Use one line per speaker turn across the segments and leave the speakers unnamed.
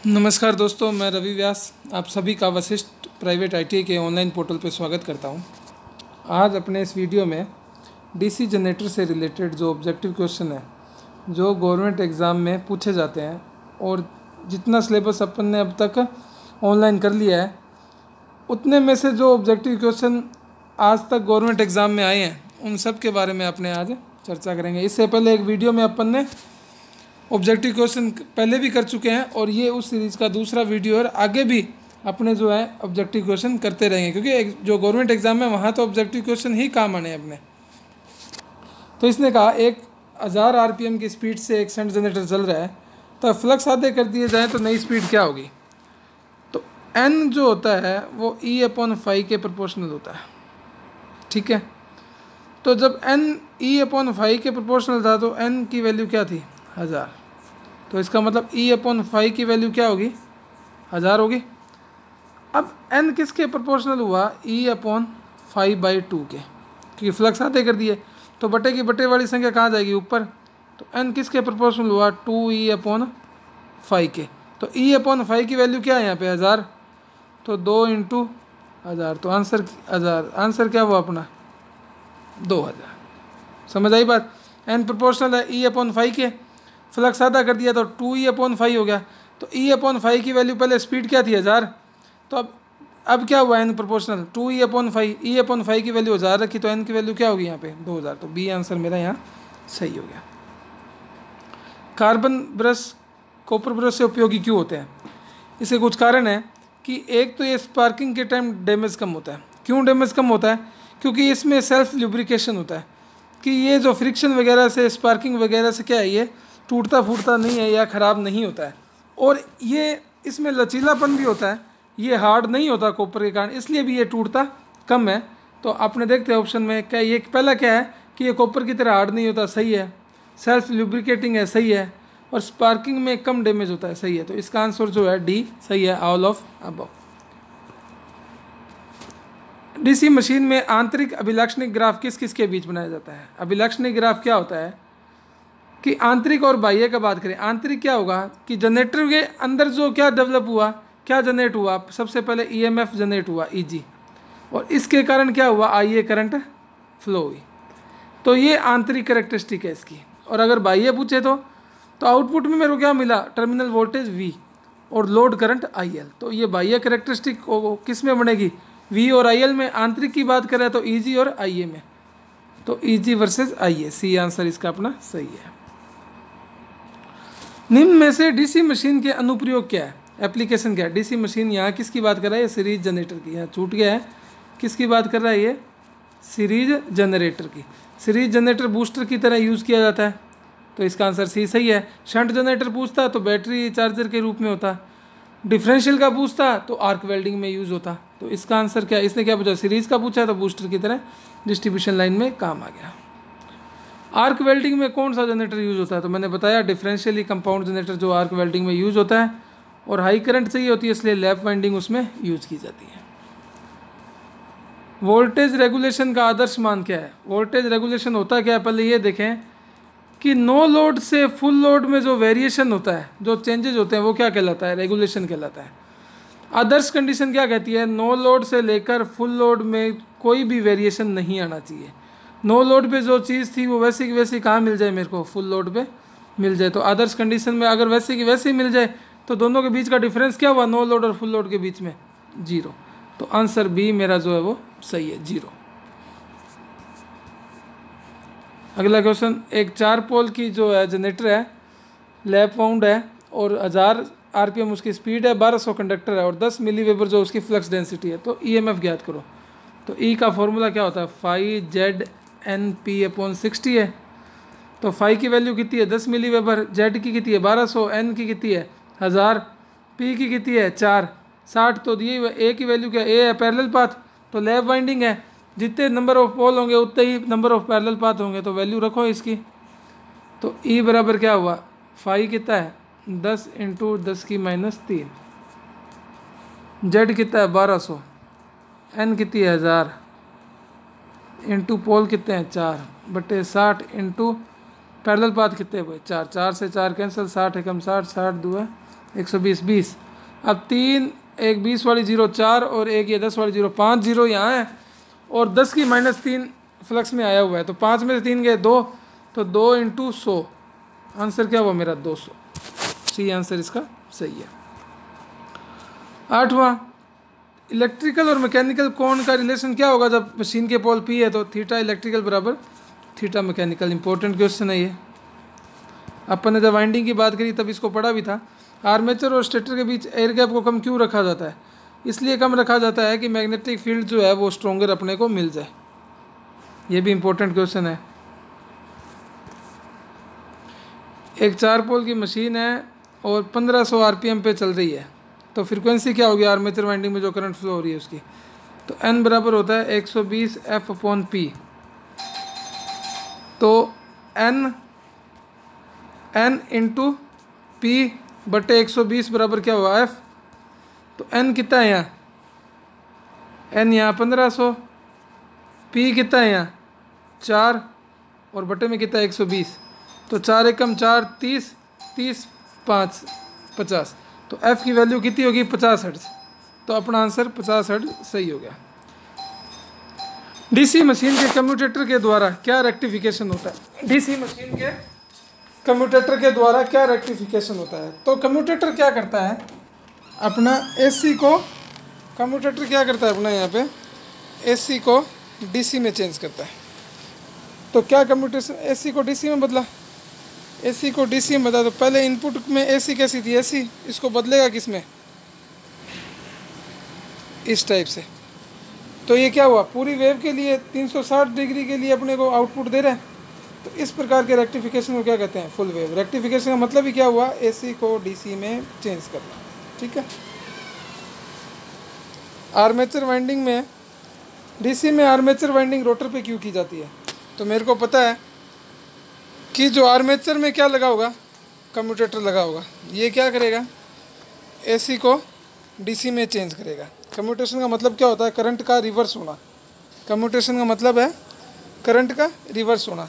नमस्कार दोस्तों, मैं रवि व्यास आप सभी का वशिष्ठ प्राइवेट आईटीआई के ऑनलाइन पोर्टल पर स्वागत करता हूं। आज अपने इस वीडियो में डीसी जनरेटर से रिलेटेड जो ऑब्जेक्टिव क्वेश्चन है जो गवर्नमेंट एग्ज़ाम में पूछे जाते हैं और जितना सिलेबस अपन ने अब तक ऑनलाइन कर लिया है उतने में से जो ऑब्जेक्टिव क्वेश्चन आज तक गवर्नमेंट एग्ज़ाम में आए हैं उन सब के बारे में अपने आज चर्चा करेंगे। इससे पहले एक वीडियो में अपन ने ऑब्जेक्टिव क्वेश्चन पहले भी कर चुके हैं और ये उस सीरीज़ का दूसरा वीडियो है। आगे भी अपने जो है ऑब्जेक्टिव क्वेश्चन करते रहेंगे क्योंकि जो गवर्नमेंट एग्जाम है वहाँ तो ऑब्जेक्टिव क्वेश्चन ही काम आने अपने। तो इसने कहा 1000 आरपीएम की स्पीड से एक शंट जनरेटर चल रहा है तो फ्लक्स आधे कर दिए जाए तो नई स्पीड क्या होगी। तो एन जो होता है वो E/5 के प्रोपोर्शनल होता है, ठीक है। तो जब एन E/5 के प्रोपोर्शनल था तो एन की वैल्यू क्या थी 1000। तो इसका मतलब E/5 की वैल्यू क्या होगी 1000 होगी। अब n किसके प्रोपोर्शनल हुआ E/5/2 के, क्योंकि फ्लक्स आते कर दिए तो बटे की बटे वाली संख्या कहाँ जाएगी ऊपर। तो n किसके प्रोपोर्शनल हुआ 2E/5 के। तो E/5 की वैल्यू क्या है यहाँ पे 1000, तो 2 × 1000 तो आंसर 1000। आंसर क्या हुआ अपना 2000। समझ आई बात। n प्रोपोर्शनल है E/5 के, फ्लक्स आधा कर दिया तो 2E/5 हो गया। तो E/5 की वैल्यू पहले स्पीड क्या थी 1000, तो अब क्या हुआ n प्रोपोर्शनल 2E/5। E/5 की वैल्यू 1000 रखी तो n की वैल्यू क्या होगी यहाँ पे 2000। तो बी आंसर मेरा यहाँ सही हो गया। कार्बन ब्रश कॉपर ब्रश से उपयोगी क्यों होते हैं, इसके कुछ कारण है कि एक तो ये स्पार्किंग के टाइम डैमेज कम होता है। क्यों डैमेज कम होता है, क्योंकि इसमें सेल्फ लुब्रिकेशन होता है कि ये जो फ्रिक्शन वगैरह से स्पार्किंग वगैरह से क्या है ये टूटता फूटता नहीं है या ख़राब नहीं होता है। और ये इसमें लचीलापन भी होता है, ये हार्ड नहीं होता कॉपर के कारण, इसलिए भी ये टूटता कम है। तो आपने देखते हैं ऑप्शन में क्या ये पहला क्या है कि ये कॉपर की तरह हार्ड नहीं होता, सही है। सेल्फ लुब्रिकेटिंग है, सही है। और स्पार्किंग में कम डैमेज होता है, सही है। तो इसका आंसर जो है डी सही है, all of above. DC machine में आंतरिक अभिलाक्षणिक ग्राफ किस किस के बीच बनाया जाता है। अभिलाक्षणिक ग्राफ क्या होता है कि आंतरिक और बाह्य का बात करें। आंतरिक क्या होगा कि जनरेटर के अंदर जो क्या डेवलप हुआ, क्या जनरेट हुआ, सबसे पहले ईएमएफ जनरेट हुआ ईजी, और इसके कारण क्या हुआ आईए करंट फ्लो हुई। तो ये आंतरिक कैरेक्टरिस्टिक है इसकी। और अगर बाह्य पूछे तो आउटपुट में मेरे को क्या मिला टर्मिनल वोल्टेज वी और लोड करंट आईएल। तो ये बाह्य कैरेक्टरिस्टिक किस में बनेगी वी और आईएल में। आंतरिक की बात करें तो ईजी और आईए में, तो ईजी वर्सेस आईए, सी आंसर इसका अपना सही है। निम्न में से डीसी मशीन के अनुप्रयोग क्या है, एप्लीकेशन क्या है। डीसी मशीन यहाँ किसकी बात कर रहा है, सीरीज जनरेटर की। यहाँ छूट गया है, किसकी बात कर रहा है ये सीरीज जनरेटर की। सीरीज जनरेटर बूस्टर की तरह यूज़ किया जाता है, तो इसका आंसर सी सही है। शंट जनरेटर पूछता तो बैटरी चार्जर के रूप में होता। डिफरेंशियल का पूछता तो आर्क वेल्डिंग में यूज़ होता। तो इसका आंसर क्या, इसने क्या पूछा सीरीज़ का पूछा तो बूस्टर की तरह डिस्ट्रीब्यूशन लाइन में काम आ गया। आर्क वेल्डिंग में कौन सा जनरेटर यूज़ होता है, तो मैंने बताया डिफरेंशियली कंपाउंड जनरेटर जो आर्क वेल्डिंग में यूज़ होता है। और हाई करंट चाहिए होती है इसलिए लैप वाइंडिंग उसमें यूज़ की जाती है। वोल्टेज रेगुलेशन का आदर्श मान क्या है। वोल्टेज रेगुलेशन होता क्या है, पहले ये देखें कि नो लोड से फुल लोड में जो वेरिएशन होता है, जो चेंजेज होते हैं वो क्या कहलाता है, रेगुलेशन कहलाता है। आदर्श कंडीशन क्या कहती है, नो लोड से लेकर फुल लोड में कोई भी वेरिएशन नहीं आना चाहिए। नो लोड पे जो चीज़ थी वो वैसी की वैसी कहाँ मिल जाए मेरे को, फुल लोड पे मिल जाए। तो आदर्श कंडीशन में अगर वैसे की वैसे ही मिल जाए तो दोनों के बीच का डिफरेंस क्या हुआ, नो लोड और फुल लोड के बीच में 0। तो आंसर बी मेरा जो है वो सही है 0। अगला क्वेश्चन, एक 4 पोल की जो है जनरेटर है, लैप वाउंड है और 1000 आरपीएम उसकी स्पीड है, 1200 कंडक्टर है और 10 मिली वेबर जो उसकी फ्लक्स डेंसिटी है। तो ईएमएफ ज्ञात करो। तो ई का फॉर्मूला क्या होता है, फाई जेड एन पी/60 है। तो फाई की वैल्यू कितनी है 10 मिली वेबर, जेड की कितनी है 1200, एन की कितनी है 1000, पी की कितनी है 4, 60 तो दिए हुए। ए की वैल्यू क्या, ए है पैरेलल पाथ, तो लैप वाइंडिंग है, जितने नंबर ऑफ पोल होंगे उतने ही नंबर ऑफ पैरेलल पाथ होंगे, तो वैल्यू रखो इसकी। तो ई बराबर क्या हुआ, फाई कितना है 10 × 10⁻³ जेड कितना है 1200, एन कितनी है 1000 इंटू पोल कितने हैं 4/60 इंटू पैरेलल पाथ कितने हुए 4, 4 से 4 कैंसिल, 60 एकम 60, 60 2 है 120 20। अब 3 एक 20 वाली 0 4 और एक ये 10 वाली 0 5 0 यहाँ है और 10 की -3 फ्लक्स में आया हुआ है, तो 5 में से 3 गए 2, तो 2 × 100 आंसर क्या हुआ मेरा 200। सी आंसर इसका सही है। 8वां, इलेक्ट्रिकल और मैकेनिकल कोण का रिलेशन क्या होगा जब मशीन के पोल पी है, तो थीटा इलेक्ट्रिकल बराबर थीटा मैकेनिकल। इंपॉर्टेंट क्वेश्चन है ये। अपन ने जब वाइंडिंग की बात करी तब इसको पढ़ा भी था। आर्मेचर और स्टेटर के बीच एयर गैप को कम क्यों रखा जाता है? इसलिए कम रखा जाता है कि मैग्नेटिक फील्ड जो है वो स्ट्रोंगर अपने को मिल जाए। ये भी इंपॉर्टेंट क्वेश्चन है। एक 4 पोल की मशीन है और 1500 आरपीएम पे चल रही है, तो फ्रीक्वेंसी क्या होगी आर्मेचर वाइंडिंग में जो करंट फ्लो हो रही है उसकी? तो n बराबर होता है 120 F/P। तो n × P/120 बराबर क्या हुआ F। तो n कितना है यहाँ? n यहाँ 1500, P कितना है यहाँ 4 और बटे में कितना 120, तो 4 एकम 4 30 30 5 50, तो F की वैल्यू कितनी होगी 50 हर्ट्ज। तो अपना आंसर 50 हर्ट्ज सही हो गया। डीसी मशीन के कम्यूटेटर के द्वारा क्या रेक्टिफिकेशन होता है? डीसी मशीन के कम्यूटेटर के द्वारा क्या रेक्टिफिकेशन होता है? तो कम्यूटेटर क्या करता है अपना एसी को, कम्यूटेटर क्या करता है अपना यहाँ पे एसी को डीसी में चेंज करता है। तो क्या कम्यूटेशन एसी को डीसी में बदला? एसी को डीसी में बदला तो पहले इनपुट में एसी कैसी थी एसी, इसको बदलेगा किस में? इस टाइप से। तो ये क्या हुआ पूरी वेव के लिए 360 डिग्री के लिए अपने को आउटपुट दे रहा है। तो इस प्रकार के रेक्टिफिकेशन को क्या कहते हैं? Full wave. रेक्टिफिकेशन का मतलब ही क्या हुआ? एसी को डीसी में चेंज करना। ठीक है। आर्मेचर वाइंडिंग में डीसी में आर्मेचर वाइंडिंग रोटर पे क्यों की जाती है? तो मेरे को पता है कि जो आर्मेचर में क्या लगा होगा कम्यूटेटर लगा होगा, ये क्या करेगा एसी को डीसी में चेंज करेगा। कम्यूटेशन का मतलब क्या होता है? करंट का रिवर्स होना। कम्यूटेशन का मतलब है करंट का रिवर्स होना।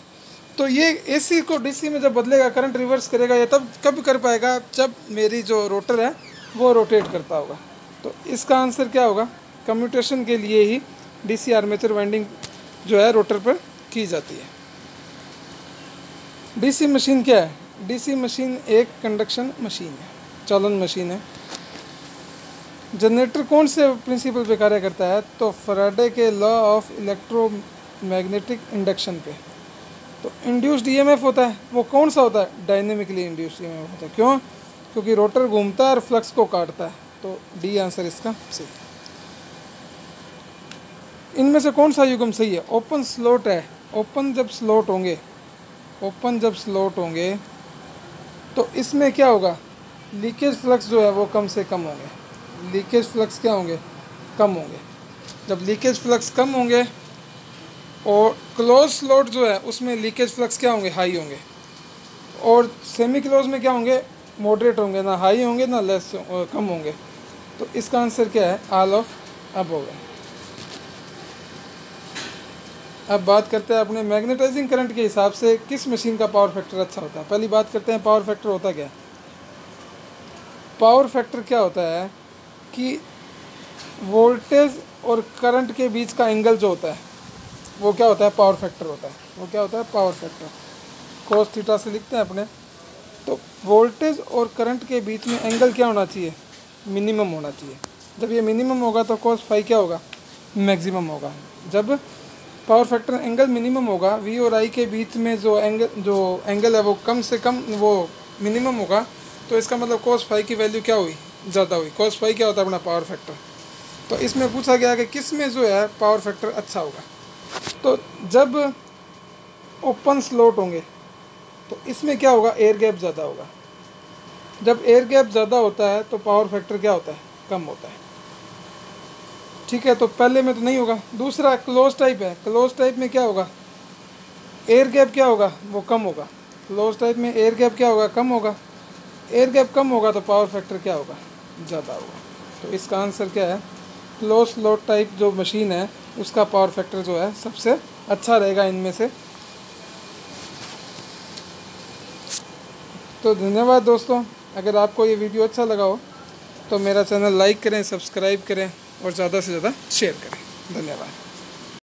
तो ये एसी को डीसी में जब बदलेगा करंट रिवर्स करेगा, ये तब कब कर पाएगा? जब मेरी जो रोटर है वो रोटेट करता होगा। तो इसका आंसर क्या होगा? कम्यूटेशन के लिए ही डीसी आर्मेचर वाइंडिंग जो है रोटर पर की जाती है। डीसी मशीन क्या है? डीसी मशीन एक कंडक्शन मशीन है, चालन मशीन है। जनरेटर कौन से प्रिंसिपल पे कार्य करता है? तो फैराडे के लॉ ऑफ इलेक्ट्रोमैग्नेटिक इंडक्शन पे। तो इंड्यूस्ड ईएमएफ होता है, वो कौन सा होता है? डायनेमिकली इंड्यूस्ड ईएमएफ होता है। क्यों? क्योंकि रोटर घूमता है और फ्लक्स को काटता है। तो डी आंसर इसका सही। इनमें से कौन सा युग्म सही है? ओपन स्लॉट है। ओपन जब स्लॉट होंगे, ओपन जब स्लॉट होंगे तो इसमें क्या होगा? लीकेज फ्लक्स जो है वो कम से कम होंगे। लीकेज फ्लक्स क्या होंगे? कम होंगे। जब लीकेज फ्लक्स कम होंगे और क्लोज स्लॉट जो है उसमें लीकेज फ्लक्स क्या होंगे? हाई होंगे। और सेमी क्लोज में क्या होंगे? मॉडरेट होंगे, ना हाई होंगे ना लेस कम होंगे। तो इसका आंसर क्या है? ऑल ऑफ अबव है। अब बात करते हैं अपने मैग्नेटाइजिंग करंट के हिसाब से किस मशीन का पावर फैक्टर अच्छा होता है। पहली बात करते हैं पावर फैक्टर होता क्या है। पावर फैक्टर क्या होता है कि वोल्टेज और करंट के बीच का एंगल जो होता है वो क्या होता है? पावर फैक्टर होता है। वो क्या होता है? Power factor. कोस थीटा से लिखते हैं अपने। तो वोल्टेज और करंट के बीच में एंगल क्या होना चाहिए? मिनिमम होना चाहिए। जब ये मिनिमम होगा तो कोस फाई क्या होगा? मैक्सिमम होगा। जब पावर फैक्टर एंगल मिनिमम होगा, वी और आई के बीच में जो एंगल है वो कम से कम वो मिनिमम होगा, तो इसका मतलब कोस फाई की वैल्यू क्या हुई? ज़्यादा हुई। कोस फाई क्या होता है? अपना पावर फैक्टर। तो इसमें पूछा गया कि किस में जो है पावर फैक्टर अच्छा होगा। तो जब ओपन स्लॉट होंगे तो इसमें क्या होगा? एयर गैप ज़्यादा होगा। जब एयर गैप ज़्यादा होता है तो पावर फैक्टर क्या होता है? कम होता है। ठीक है। तो पहले में तो नहीं होगा। दूसरा क्लोज टाइप है। क्लोज टाइप में क्या होगा? एयर गैप क्या होगा? वो कम होगा। क्लोज टाइप में एयर गैप क्या होगा? कम होगा। एयर गैप कम होगा तो पावर फैक्टर क्या होगा? ज़्यादा होगा। तो इसका आंसर क्या है? क्लोज स्लॉट टाइप जो मशीन है उसका पावर फैक्टर जो है सबसे अच्छा रहेगा इनमें से। तो धन्यवाद दोस्तों। अगर आपको ये वीडियो अच्छा लगा हो तो मेरा चैनल लाइक करें, सब्सक्राइब करें और ज़्यादा से ज़्यादा शेयर करें। धन्यवाद।